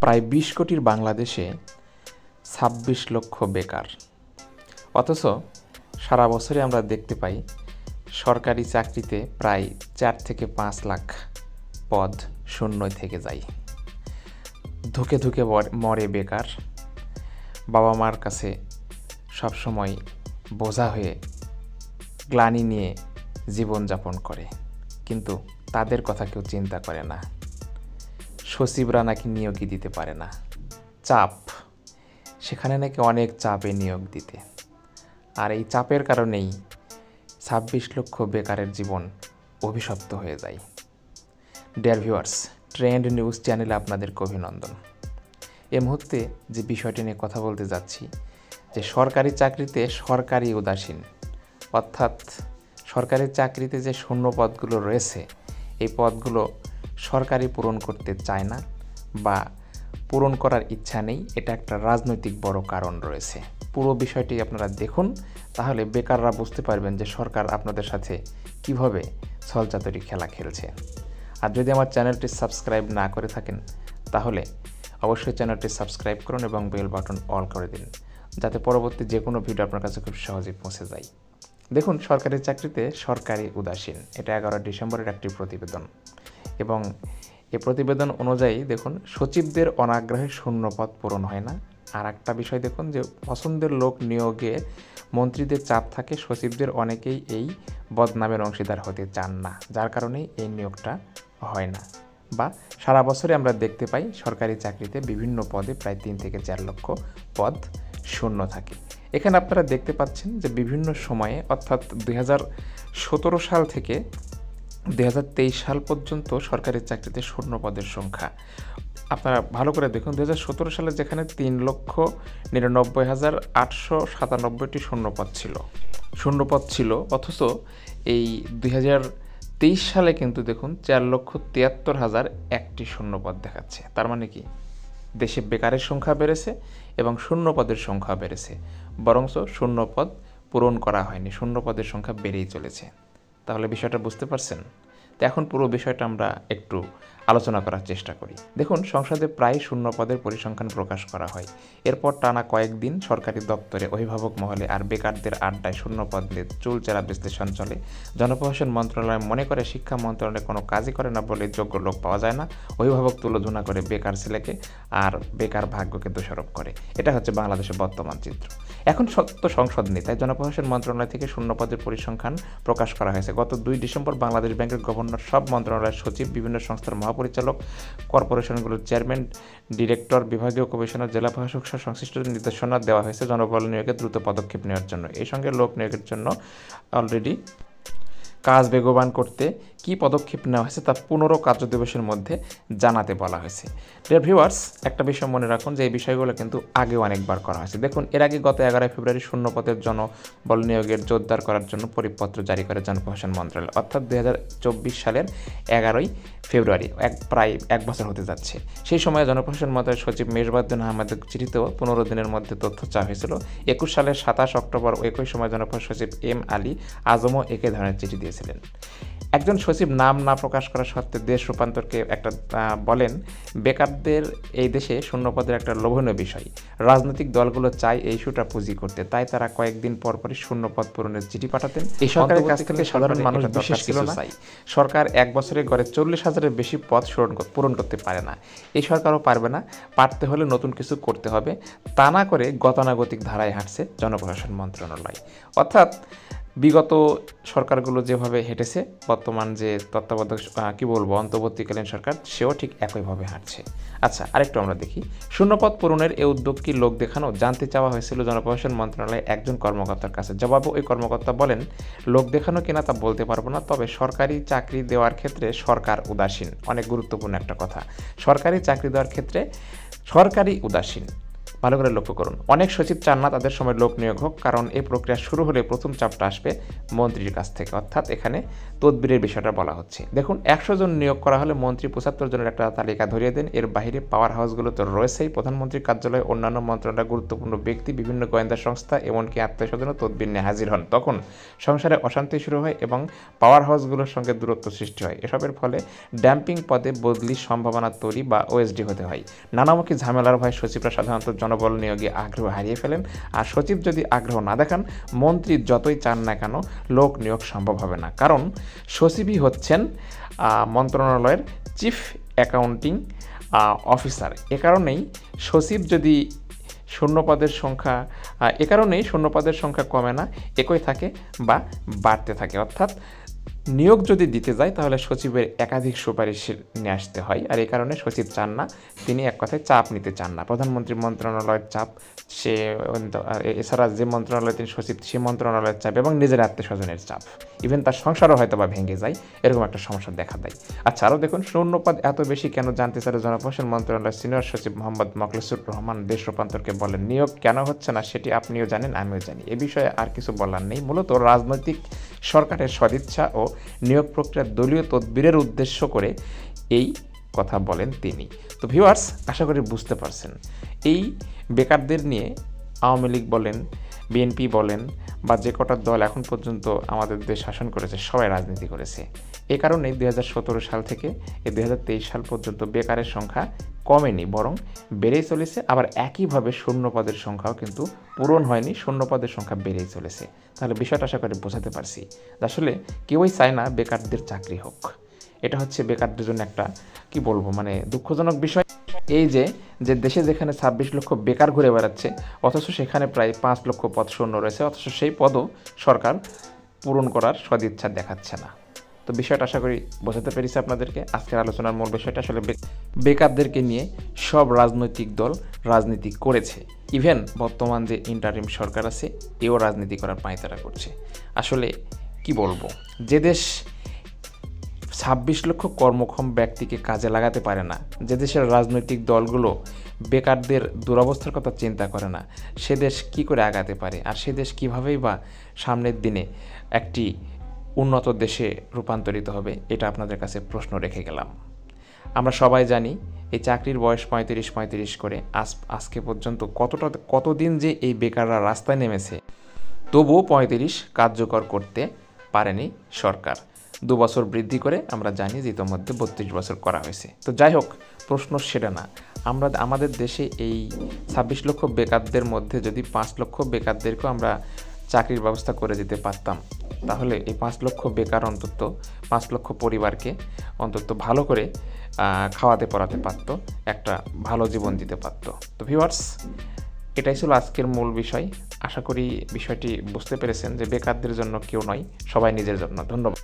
প্রায় ২০ কোটির বাংলাদেশে ২৬ লক্ষ বেকার। অথচ সারা বছরে আমরা দেখতে পাই সরকারি চাকরিতে প্রায় ৪ থেকে ৫ লাখ পদ শূন্যই থেকে যায়। ধুকে ধুকে মরে বেকার, বাবা মার কাছে সবসময় বোঝা হয়ে গ্লানি নিয়ে জীবনযাপন করে, কিন্তু তাদের কথা কেউ চিন্তা করে না। সচিবরা নাকি নিয়োগই দিতে পারে না, চাপ, সেখানে নাকি অনেক চাপে নিয়োগ দিতে। আর এই চাপের কারণেই ২৬ লক্ষ বেকারের জীবন অভিশপ্ত হয়ে যায়। ডিয়ার ভিউয়ার্স, ট্রেন্ড নিউজ চ্যানেলে আপনাদেরকে অভিনন্দন। এই মুহূর্তে যে বিষয়টি নিয়ে কথা বলতে যাচ্ছি, যে সরকারি চাকরিতে সরকারি উদাসীন, অর্থাৎ সরকারি চাকরিতে যে শূন্য পদগুলো রয়েছে এই পদগুলো সরকারি পূরণ করতে চায় না বা পূরণ করার ইচ্ছা নেই। এটা একটা রাজনৈতিক বড় কারণ রয়েছে। পুরো বিষয়টি আপনারা দেখুন, তাহলে বেকাররা বুঝতে পারবেন যে সরকার আপনাদের সাথে কিভাবে ছলচাতুরি খেলা খেলছে। আর যদি আমার চ্যানেলটি সাবস্ক্রাইব না করে থাকেন তাহলে অবশ্যই চ্যানেলটি সাবস্ক্রাইব করুন এবং বেল বাটন অল করে দিন, যাতে পরবর্তী যে কোনো ভিডিও আপনার কাছে খুব সহজেই পৌঁছে যায়। দেখুন, সরকারি চাকরিতে সরকারি উদাসীন, এটা ১১ ডিসেম্বরের একটি প্রতিবেদন। এবং এই প্রতিবেদন অনুযায়ী দেখুন, সচিবদের অনাগ্রহে শূন্য পদ পূরণ হয় না। আর একটা বিষয় দেখুন, যে পছন্দের লোক নিয়োগে মন্ত্রীদের চাপ থাকে, সচিবদের অনেকেই এই বদনামের অংশীদার হতে চান না, যার কারণেই এই নিয়োগটা হয় না। বা সারা বছরে আমরা দেখতে পাই সরকারি চাকরিতে বিভিন্ন পদে প্রায় ৩ থেকে ৪ লক্ষ পদ শূন্য থাকে। এখানে আপনারা দেখতে পাচ্ছেন যে বিভিন্ন সময়ে, অর্থাৎ ২০১৭ সাল থেকে ২০২৩ সাল পর্যন্ত সরকারি চাকরিতে শূন্য পদের সংখ্যা আপনারা ভালো করে দেখুন। ২০১৭ সালে যেখানে ৩,৯৯,৮৯৭টি শূন্যপদ ছিল, অথচ এই ২০২৩ সালে কিন্তু দেখুন ৪,৭৩,০০০ শূন্যপদ দেখাচ্ছে। তার মানে কি, দেশে বেকারের সংখ্যা বেড়েছে এবং শূন্যপদের সংখ্যা বেড়েছে, বরঞ্চ শূন্যপদ পূরণ করা হয়নি, শূন্যপদের সংখ্যা বেড়েই চলেছে। তাহলে বিষয়টা বুঝতে পারছেন? তো এখন পুরো বিষয়টা আমরা একটু আলোচনা করার চেষ্টা করি। দেখুন, সংসদে প্রায় শূন্য পদের পরিসংখ্যান প্রকাশ করা হয়। এরপর টানা কয়েকদিন সরকারি দপ্তরে, অভিভাবক মহলে আর বেকারদের আড্ডায় শূন্য পদ নিয়ে চুলচেরা বিশ্লেষণ চলে। জনপ্রশাসন মন্ত্রণালয় মনে করে শিক্ষা মন্ত্রণালয় কোনো কাজই করে না বলে যোগ্য লোক পাওয়া যায় না। অভিভাবক তুলোধনা করে বেকার ছেলেকে আর বেকার ভাগ্যকে দোষারোপ করে। এটা হচ্ছে বাংলাদেশের বর্তমান চিত্র। এখন সত্য সংসদ নেই, তাই জনপ্রশাসন মন্ত্রণালয় থেকে শূন্য পদের পরিসংখ্যান প্রকাশ করা হয়েছে। গত ২ ডিসেম্বর বাংলাদেশ ব্যাংকের গভর্নর, সব মন্ত্রণালয়ের সচিব, বিভিন্ন সংস্থার মহাপরিচালক, কর্পোরেশনগুলোর চেয়ারম্যান, ডিরেক্টর, বিভাগীয় কমিশনার, জেলা প্রশাসক সহ সংশ্লিষ্টদের নির্দেশনা দেওয়া হয়েছে জনবল নিয়োগে দ্রুত পদক্ষেপ নেওয়ার জন্য। এই সঙ্গে লোক নিয়োগের জন্য অলরেডি কাজ বেগবান করতে কী পদক্ষেপ নেওয়া হয়েছে তা ১৫ কার্যদিবসের মধ্যে জানাতে বলা হয়েছে। ডিয়ার ভিউয়ার্স, একটা বিষয় মনে রাখুন যে এই বিষয়গুলো কিন্তু আগেও অনেকবার করা হয়েছে। দেখুন, এর আগে গত ১১ ফেব্রুয়ারি শূন্যপদের জনবল নিয়োগের জোরদার করার জন্য পরিপত্র জারি করে জনপ্রশাসন মন্ত্রণালয়, অর্থাৎ ২০২৪ সালের ১১ ফেব্রুয়ারি, প্রায় ১ বছর হতে যাচ্ছে। সেই সময়ে জনপ্রশাসন মন্ত্রণালয়ের সচিব মেজবাউদ্দিন আহমেদের চিঠিতেও ১৫ দিনের মধ্যে তথ্য চাওয়া হয়েছিল। ২১ সালের ২৭ অক্টোবর একই সময় জনপ্রশাসন সচিব এম আলী আজমও একই ধরনের চিঠি দিয়েছিলেন। একজন সচিব নাম না প্রকাশ করা সত্ত্বে দেশ রূপান্তরকে বলেন, বেকারদের এই দেশে শূন্যপদের একটা লোভনীয় বিষয়। রাজনৈতিক দলগুলো চায় এই ইস্যুটা পুঁজি করতে, তাই তারা কয়েকদিন পরপরই শূন্যপদ পূরণের চিঠি পাঠাতেন। এই সরকারের কাছ থেকে সাধারণ মানুষ বিশেষ কিছু চাই। সরকার ১ বছরে গড়ে ৪০,০০০-এর বেশি পদ পূরণ করতে পারে না। এই সরকারও পারবে না, পারতে হলে নতুন কিছু করতে হবে। তা না করে গতানুগতিক ধারায় হাঁটছে জনপ্রশাসন মন্ত্রণালয়। অর্থাৎ বিগত সরকারগুলো যেভাবে হেঁটেছে, বর্তমান যে তত্ত্বাবধায়ক অন্তর্বর্তীকালীন সরকার, সেও ঠিক একইভাবে হাঁটছে। আচ্ছা, আরেকটু আমরা দেখি, শূন্যপদ পূরণের এই উদ্যোগ কি লোক দেখানো, জানতে চাওয়া হয়েছিল জনপ্রশাসন মন্ত্রণালয়ের একজন কর্মকর্তার কাছে। জবাবে ওই কর্মকর্তা বলেন, লোক দেখানো কিনা তা বলতে পারবো না, তবে সরকারি চাকরি দেওয়ার ক্ষেত্রে সরকার উদাসীন। অনেক গুরুত্বপূর্ণ একটা কথা, সরকারি চাকরি দেওয়ার ক্ষেত্রে সরকারি উদাসীন। ভালো করে লক্ষ্য করুন, অনেক সচিব চান না তাদের সময় লোক নিয়োগ হোক, কারণ এই প্রক্রিয়া শুরু হলে প্রথম চাপটা আসবে মন্ত্রীর কাছ থেকে। অর্থাৎ এখানে তদবিরের বিষয়টা বলা হচ্ছে। দেখুন, 100 জন নিয়োগ করা হলে মন্ত্রী 75 জনের একটা তালিকা ধরিয়ে দেন। এর বাইরে পাওয়ার হাউসগুলো তো রয়েছেই, প্রধানমন্ত্রীর কার্যালয়, অন্যান্য মন্ত্রণালয়, গুরুত্বপূর্ণ ব্যক্তি, বিভিন্ন গোয়েন্দা সংস্থা, এমনকি আত্মীয়স্বজনও তদবির নিয়ে হাজির হন। তখন সংসারে অশান্তি শুরু হয় এবং পাওয়ার হাউসগুলোর সঙ্গে দূরত্ব সৃষ্টি হয়। এসবের ফলে ড্যাম্পিং পদে বদলির সম্ভাবনা তৈরি বা ওএসডি হতে হয়। নানামুখী ঝামেলার ভয়ে সচিবরা সাধারণত জনবল নিয়োগে আগ্রহ হারিয়ে ফেলেন। আর সচিব যদি আগ্রহ না দেখান, মন্ত্রী যতই চান না কেন লোক নিয়োগ সম্ভব হবে না। কারণ সচিবই হচ্ছেন মন্ত্রণালয়ের চিফ অ্যাকাউন্টিং অফিসার। এ কারণেই শূন্যপদের সংখ্যা কমে না, একই থাকে বা বাড়তে থাকে। অর্থাৎ নিয়োগ যদি দিতে যায় তাহলে সচিবের একাধিক সুপারিশ নিয়ে আসতে হয়। আর এই কারণে সচিব চান না, তিনি এক কথায় চাপ নিতে চান না। প্রধানমন্ত্রী মন্ত্রণালয়ের চাপ, এছাড়া যে মন্ত্রণালয়ে তিনি সচিব সেই মন্ত্রণালয়ের চাপ এবং নিজের আত্মীয়স্বজনের চাপ, ইভেন তার সংসারও হয়তো বা ভেঙে যায়, এরকম একটা সমস্যা দেখা দেয়। আচ্ছা, আরও দেখুন, শূন্যপদ এত বেশি কেন জানতে চাইলে জনপ্রশাসন মন্ত্রণালয়ের সিনিয়র সচিব মোহাম্মদ মখলেসুর রহমান দেশ রূপান্তরকে বলেন, নিয়োগ কেন হচ্ছে না সেটি আপনিও জানেন, আমিও জানি। এ বিষয়ে আর কিছু বলার নেই। মূলত রাজনৈতিক সরকারের সদিচ্ছা ও নিয়োগ প্রক্রিয়ার দলীয় তদবিরের উদ্দেশ্য করে এই কথা বলেন তিনি। তো ভিউয়ার্স, আশা করি বুঝতে পারছেন, এই বেকারদের নিয়ে আওয়ামী লীগ বলেন, বিএনপি বলেন, বা যে কটা দল এখন পর্যন্ত আমাদের দেশ শাসন করেছে, সবাই রাজনীতি করেছে। এ কারণেই 2017 সাল থেকে 2023 সাল পর্যন্ত বেকারের সংখ্যা কমেনি, বরং বেড়েই চলেছে। আবার একইভাবে শূন্যপদের সংখ্যাও কিন্তু পূরণ হয়নি, শূন্যপদের সংখ্যা বেড়েই চলেছে। তাহলে বিষয়টা আশা করি বোঝাতে পারছি। আসলে কেউই চায় না বেকারদের চাকরি হোক। এটা হচ্ছে বেকারদের জন্য একটা কি বলবো, মানে দুঃখজনক বিষয়। এই যে দেশে যেখানে 26 লক্ষ বেকার ঘুরে বেড়াচ্ছে, অথচ সেখানে প্রায় 5 লক্ষ পদ শূন্য রয়েছে, অথচ সেই পদও সরকার পূরণ করার সদিচ্ছা দেখাচ্ছে না। তো বিষয়টা আশা করি বোঝাতে পেরেছি আপনাদেরকে। আজকের আলোচনার মূল বিষয়টা আসলে বেকারদেরকে নিয়ে সব রাজনৈতিক দল রাজনীতি করেছে। ইভেন বর্তমান যে ইন্টারিম সরকার আছে, এও রাজনীতি করার পাঁয়তারা করছে। আসলে কি বলবো, যে দেশ 26 লক্ষ কর্মক্ষম ব্যক্তিকে কাজে লাগাতে পারে না, যে দেশের রাজনৈতিক দলগুলো বেকারদের দুরবস্থার কথা চিন্তা করে না, সে দেশ কী করে আগাতে পারে? আর সে দেশ কীভাবেই বা সামনের দিনে একটি উন্নত দেশে রূপান্তরিত হবে? এটা আপনাদের কাছে প্রশ্ন রেখে গেলাম। আমরা সবাই জানি এই চাকরির বয়স 35 করে। আজকে পর্যন্ত কতদিন যে এই বেকাররা রাস্তায় নেমেছে, তবুও 35 কার্যকর করতে পারেনি সরকার। 2 বছর বৃদ্ধি করে আমরা জানি যে ইতোমধ্যে 32 বছর করা হয়েছে। তো যাই হোক, প্রশ্ন সেটা না। আমাদের দেশে এই 26 লক্ষ বেকারদের মধ্যে যদি 5 লক্ষ বেকারদেরকেও আমরা চাকরির ব্যবস্থা করে দিতে পারতাম, তাহলে এই 5 লক্ষ বেকার অন্তত 5 লক্ষ পরিবারকে অন্তত ভালো করে খাওয়াতে পড়াতে পারতো, একটা ভালো জীবন দিতে পারতো। তো ভিউয়ার্স, এটাই ছিল আজকের মূল বিষয়। আশা করি বিষয়টি বুঝতে পেরেছেন যে বেকারদের জন্য কেউ নয়, সবাই নিজের জন্য। ধন্যবাদ।